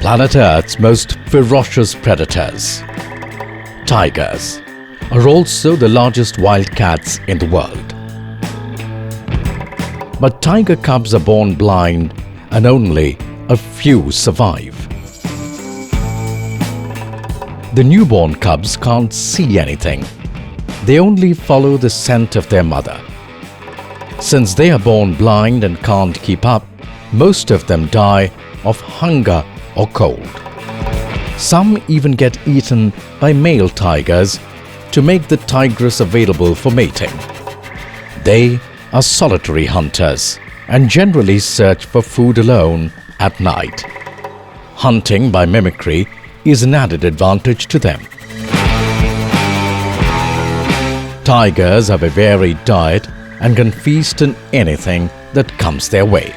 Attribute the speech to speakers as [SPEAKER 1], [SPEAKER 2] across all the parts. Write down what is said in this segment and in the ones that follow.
[SPEAKER 1] Planet Earth's most ferocious predators, tigers, are also the largest wild cats in the world. But tiger cubs are born blind and only a few survive. The newborn cubs can't see anything. They only follow the scent of their mother. Since they are born blind and can't keep up, most of them die of hunger or cold. Some even get eaten by male tigers to make the tigress available for mating. They are solitary hunters and generally search for food alone at night. Hunting by mimicry is an added advantage to them. Tigers have a varied diet and can feast on anything that comes their way.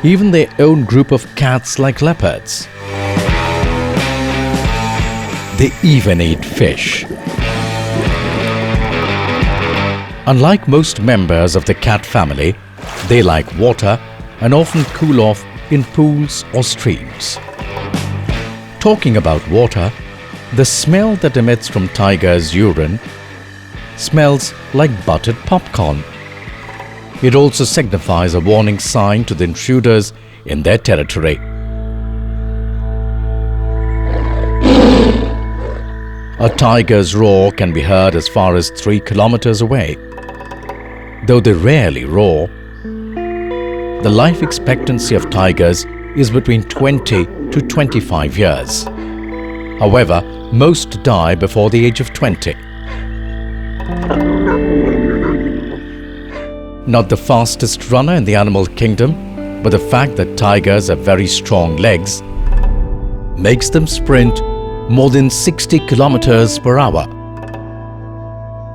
[SPEAKER 1] Even their own group of cats like leopards. They even eat fish. Unlike most members of the cat family, they like water and often cool off in pools or streams. Talking about water, the smell that emits from tiger's urine smells like buttered popcorn. It also signifies a warning sign to the intruders in their territory. A tiger's roar can be heard as far as 3 kilometers away. Though they rarely roar, the life expectancy of tigers is between 20 to 25 years. However, most die before the age of 20. Not the fastest runner in the animal kingdom, but the fact that tigers have very strong legs makes them sprint more than 60 kilometers per hour.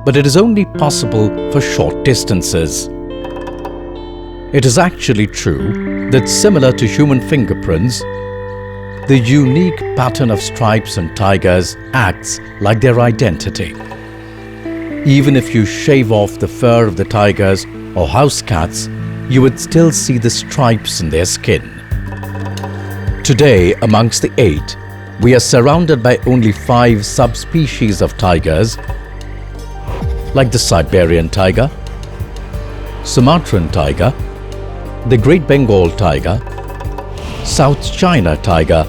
[SPEAKER 1] But it is only possible for short distances. It is actually true that, similar to human fingerprints, the unique pattern of stripes on tigers acts like their identity. Even if you shave off the fur of the tigers or house cats, you would still see the stripes in their skin. Today, amongst the 8, we are surrounded by only 5 subspecies of tigers, like the Siberian tiger, Sumatran tiger, the Great Bengal tiger, South China tiger,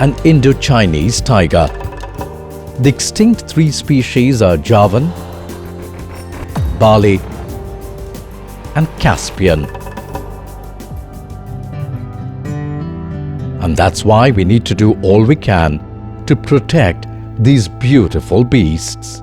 [SPEAKER 1] and Indo-Chinese tiger. The extinct 3 species are Javan, Bali, and Caspian. And that's why we need to do all we can to protect these beautiful beasts.